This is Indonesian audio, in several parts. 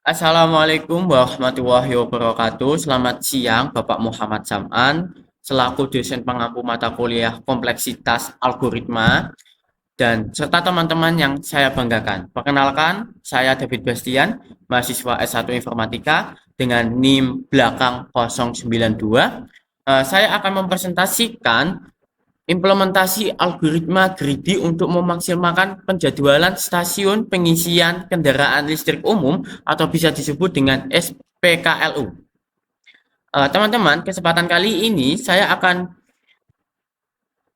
Assalamualaikum warahmatullahi wabarakatuh. Selamat siang, Bapak Muhammad Sam'an, selaku dosen pengampu mata kuliah kompleksitas algoritma dan serta teman-teman yang saya banggakan. Perkenalkan, saya David Bastian, mahasiswa S1 Informatika dengan NIM belakang 092. Saya akan mempresentasikan implementasi algoritma greedy untuk memaksimalkan penjadwalan stasiun pengisian kendaraan listrik umum atau bisa disebut dengan SPKLU. Teman-teman, kesempatan kali ini saya akan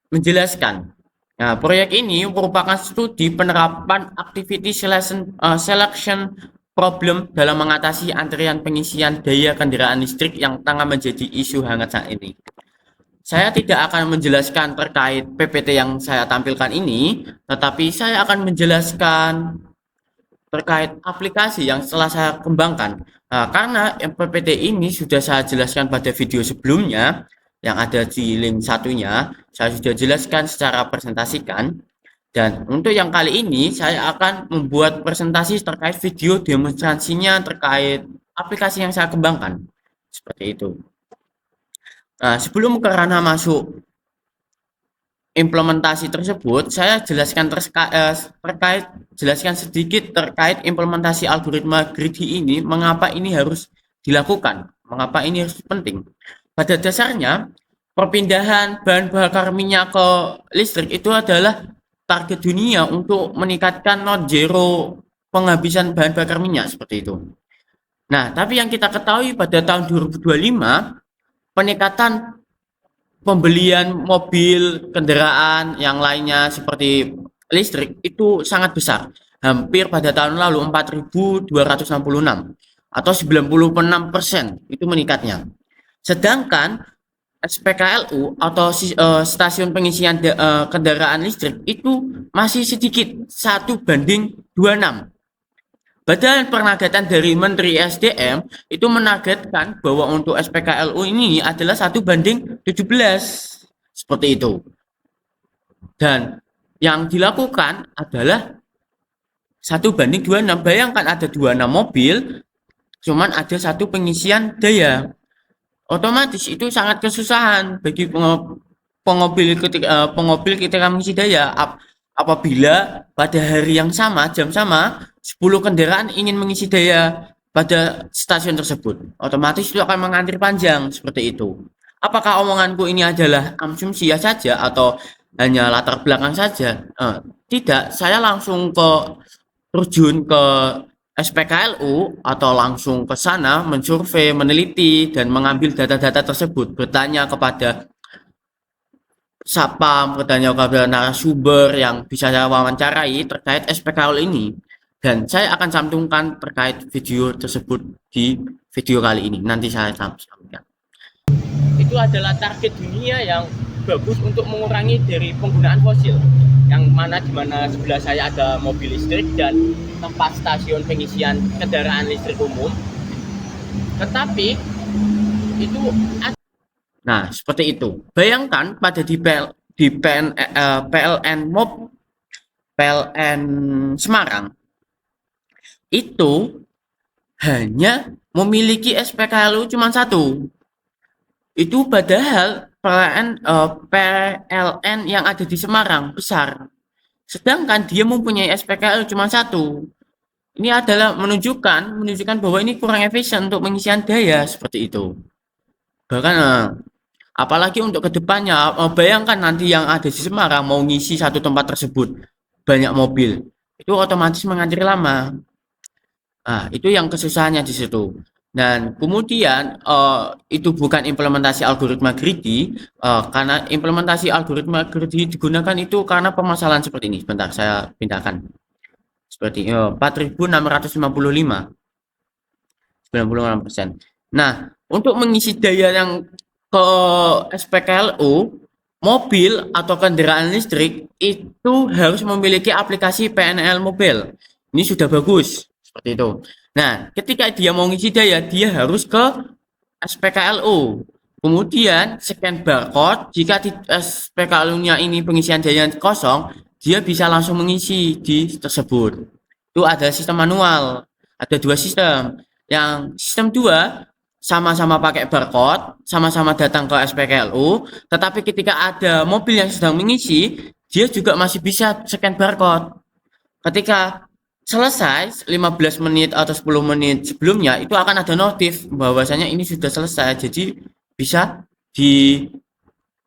menjelaskan. Nah, proyek ini merupakan studi penerapan activity selection problem dalam mengatasi antrian pengisian daya kendaraan listrik yang tengah menjadi isu hangat saat ini. Saya tidak akan menjelaskan terkait PPT yang saya tampilkan ini, tetapi saya akan menjelaskan terkait aplikasi yang setelah saya kembangkan. Nah, karena PPT ini sudah saya jelaskan pada video sebelumnya, yang ada di link satunya, saya sudah jelaskan secara presentasikan. Dan untuk yang kali ini, saya akan membuat presentasi terkait video demonstrasinya terkait aplikasi yang saya kembangkan. Seperti itu. Nah, sebelum ke ranah masuk implementasi tersebut, saya jelaskan sedikit terkait implementasi algoritma greedy ini, mengapa ini harus dilakukan, mengapa ini harus penting. Pada dasarnya, perpindahan bahan bakar minyak ke listrik itu adalah target dunia untuk meningkatkan net zero penghabisan bahan bakar minyak seperti itu. Nah, tapi yang kita ketahui pada tahun 2025, peningkatan pembelian mobil, kendaraan yang lainnya seperti listrik itu sangat besar. Hampir pada tahun lalu 4.266 atau 96% itu meningkatnya. Sedangkan SPKLU atau stasiun pengisian kendaraan listrik itu masih sedikit, 1:26. Badan Penargetan dari Menteri SDM itu menargetkan bahwa untuk SPKLU ini adalah 1:17. Seperti itu. Dan yang dilakukan adalah 1:26. Bayangkan ada 26 mobil, cuman ada satu pengisian daya. Otomatis itu sangat kesusahan bagi pengobil ketika mengisi daya. Apabila pada hari yang sama, jam sama, 10 kendaraan ingin mengisi daya pada stasiun tersebut, otomatis itu akan mengantri panjang seperti itu. Apakah omonganku ini adalah asumsi saja atau hanya latar belakang saja? Tidak, saya langsung terjun ke SPKLU atau langsung ke sana mensurvei, meneliti, dan mengambil data-data tersebut, bertanya kepada Sapam, bertanya kepada narasumber yang bisa saya wawancarai terkait SPKL ini. Dan saya akan cantumkan terkait video tersebut di video kali ini. Nanti saya sampaikan. Itu adalah target dunia yang bagus untuk mengurangi dari penggunaan fosil. Yang mana di mana sebelah saya ada mobil listrik dan tempat stasiun pengisian kendaraan listrik umum. Tetapi itu Nah, seperti itu. Bayangkan pada PLN Semarang itu hanya memiliki SPKLU cuma satu. Itu padahal PLN yang ada di Semarang besar. Sedangkan dia mempunyai SPKLU cuma satu. Ini adalah menunjukkan bahwa ini kurang efisien untuk pengisian daya seperti itu. Bahkan apalagi untuk kedepannya, bayangkan nanti yang ada di Semarang mau ngisi satu tempat tersebut banyak mobil, itu otomatis mengantri lama. Nah, itu yang kesusahannya di situ. Dan kemudian itu bukan implementasi algoritma greedy, karena implementasi algoritma greedy digunakan itu karena permasalahan seperti ini. Sebentar, saya pindahkan. Seperti 4.655, 96%. Nah, untuk mengisi daya yang ke SPKLU, mobil atau kendaraan listrik itu harus memiliki aplikasi PNL Mobile. Ini sudah bagus, seperti itu. Nah, ketika dia mau ngisi daya, dia harus ke SPKLU. Kemudian scan barcode, jika di SPKLU-nya ini pengisian daya kosong, dia bisa langsung mengisi di tersebut. Itu ada sistem manual. Ada dua sistem. Yang sistem 2 sama-sama pakai barcode, sama-sama datang ke SPKLU, tetapi ketika ada mobil yang sedang mengisi, dia juga masih bisa scan barcode. Ketika selesai 15 menit atau 10 menit sebelumnya, itu akan ada notif bahwasanya ini sudah selesai, jadi bisa di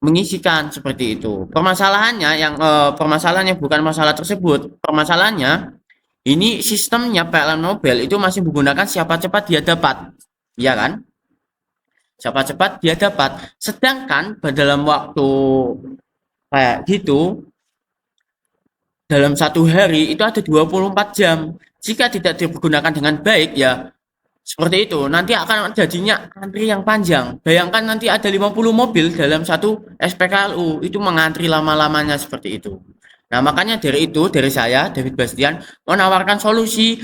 mengisikan seperti itu. Permasalahannya bukan masalah tersebut. Permasalahannya ini sistemnya PLN Nobel itu masih menggunakan siapa cepat dia dapat. Iya kan? Siapa cepat dia dapat. Sedangkan dalam waktu kayak gitu, dalam satu hari itu ada 24 jam. Jika tidak digunakan dengan baik, ya seperti itu. Nanti akan jadinya antri yang panjang. Bayangkan nanti ada 50 mobil dalam satu SPKLU. Itu mengantri lama-lamanya seperti itu. Nah, makanya dari saya, David Bastian, menawarkan solusi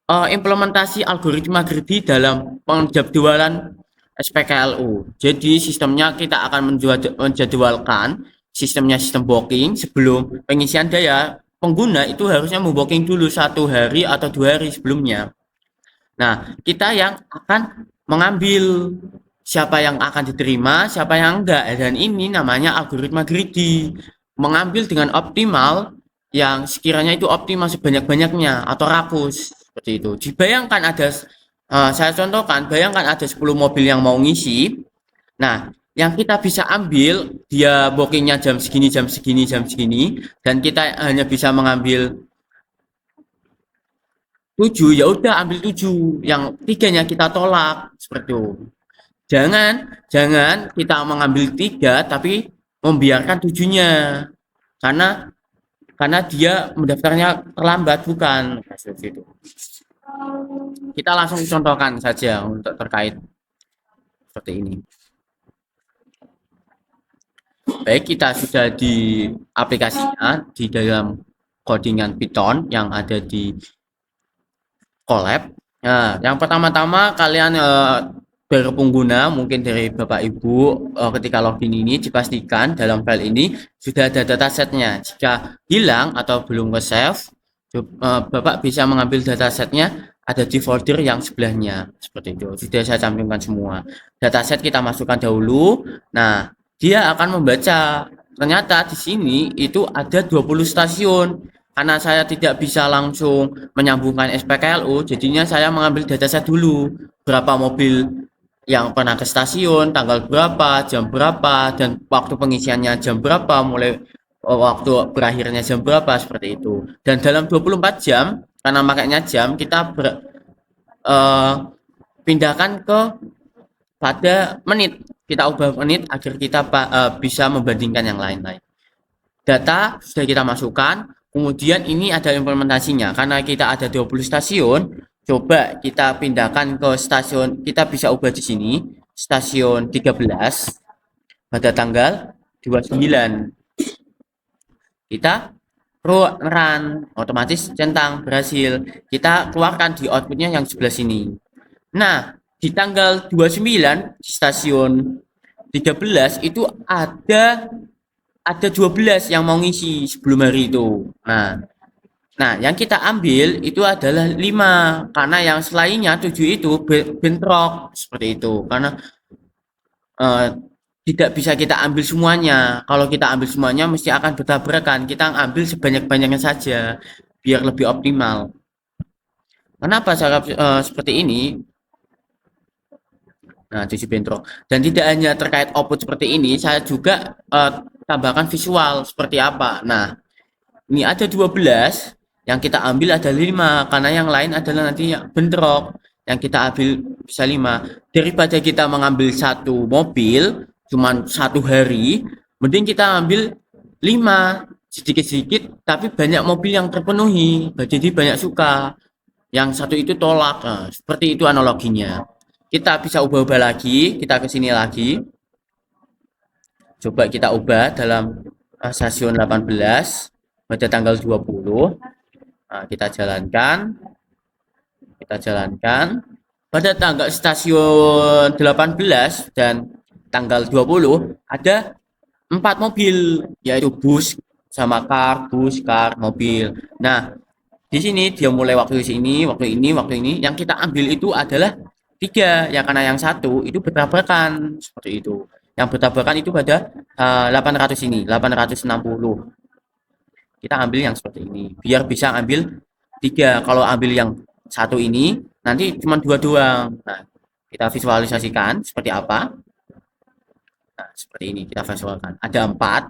implementasi algoritma greedy dalam penjadwalan SPKLU. Jadi sistemnya kita akan menjadwalkan sistemnya sistem booking sebelum pengisian daya. Pengguna itu harusnya membooking dulu 1 hari atau 2 hari sebelumnya. Nah, kita yang akan mengambil siapa yang akan diterima, siapa yang enggak. Dan ini namanya algoritma greedy. Mengambil dengan optimal yang sekiranya itu optimal sebanyak-banyaknya atau rakus seperti itu. Dibayangkan ada saya contohkan, bayangkan ada 10 mobil yang mau ngisi. Nah, yang kita bisa ambil dia bookingnya jam segini, jam segini, jam segini, dan kita hanya bisa mengambil 7, ya udah ambil 7, yang 3-nya kita tolak seperti itu. Jangan kita mengambil 3 tapi membiarkan 7-nya karena dia mendaftarnya terlambat, bukan seperti itu. Kita langsung contohkan saja untuk terkait seperti ini. Baik, kita sudah di aplikasinya di dalam codingan Python yang ada di Colab. Nah, yang pertama-tama kalian baru pengguna mungkin dari Bapak Ibu ketika login ini dipastikan dalam file ini sudah ada datasetnya. Jika hilang atau belum ke save, Bapak bisa mengambil datasetnya ada di folder yang sebelahnya seperti itu. Sudah saya cantumkan semua. Dataset kita masukkan dahulu. Nah, dia akan membaca. Ternyata di sini itu ada 20 stasiun. Karena saya tidak bisa langsung menyambungkan SPKLU, jadinya saya mengambil dataset dulu. Berapa mobil yang pernah ke stasiun, tanggal berapa, jam berapa, dan waktu pengisiannya jam berapa, mulai waktu berakhirnya jam berapa, seperti itu. Dan dalam 24 jam, karena makanya jam, kita pindahkan ke pada menit. Kita ubah menit agar kita bisa membandingkan yang lain-lain. Data sudah kita masukkan, kemudian ini ada implementasinya. Karena kita ada 20 stasiun, coba kita pindahkan ke stasiun, kita bisa ubah di sini, stasiun 13 pada tanggal 29. Kita run, otomatis centang berhasil. Kita keluarkan di outputnya yang sebelah sini. Nah, di tanggal 29 di stasiun 13 itu ada 12 yang mau ngisi sebelum hari itu. Nah, yang kita ambil itu adalah 5 karena yang selainnya 7 itu bentrok seperti itu. Karena tidak bisa kita ambil semuanya. Kalau kita ambil semuanya mesti akan bertabrakan. Kita ambil sebanyak-banyaknya saja biar lebih optimal. Kenapa cara seperti ini? Nah, 7 bentrok. Dan tidak hanya terkait output seperti ini, saya juga tambahkan visual seperti apa. Nah, ini ada 12, yang kita ambil ada 5 karena yang lain adalah nanti bentrok. Yang kita ambil bisa 5. Daripada kita mengambil satu mobil cuman 1 hari, mending kita ambil 5 sedikit-sedikit tapi banyak mobil yang terpenuhi. Jadi banyak suka. Yang satu itu tolak. Nah, seperti itu analoginya. Kita bisa ubah-ubah lagi, kita ke sini lagi. Coba kita ubah dalam stasiun 18 pada tanggal 20. Nah, kita jalankan pada tanggal stasiun 18 dan tanggal 20 ada 4 mobil, yaitu bus sama kar, mobil. Nah, Di sini dia mulai waktu sini, waktu ini, waktu ini. Yang kita ambil itu adalah 3, ya karena yang satu itu bertabrakan seperti itu. Yang bertabrakan itu pada 800 ini, 860. Kita ambil yang seperti ini biar bisa ambil 3. Kalau ambil yang satu ini nanti cuma 2 doang. Nah, kita visualisasikan seperti apa. Nah, seperti ini kita visualkan. Ada 4,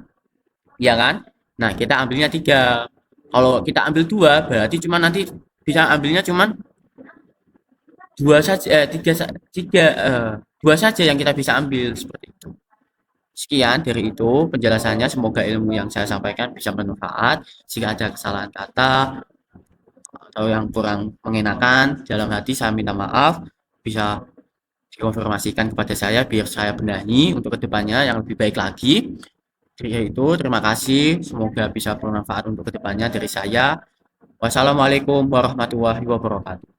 ya kan? Nah, kita ambilnya 3. Kalau kita ambil 2 berarti cuma nanti bisa ambilnya cuma 2 saja, 3, 3, 2 saja yang kita bisa ambil seperti itu. Sekian dari itu penjelasannya. Semoga ilmu yang saya sampaikan bisa bermanfaat. Jika ada kesalahan kata atau yang kurang mengenakan dalam hati, saya minta maaf. Bisa dikonfirmasikan kepada saya biar saya benahi untuk kedepannya yang lebih baik lagi. Jadi itu, terima kasih. Semoga bisa bermanfaat untuk kedepannya dari saya. Wassalamualaikum warahmatullahi wabarakatuh.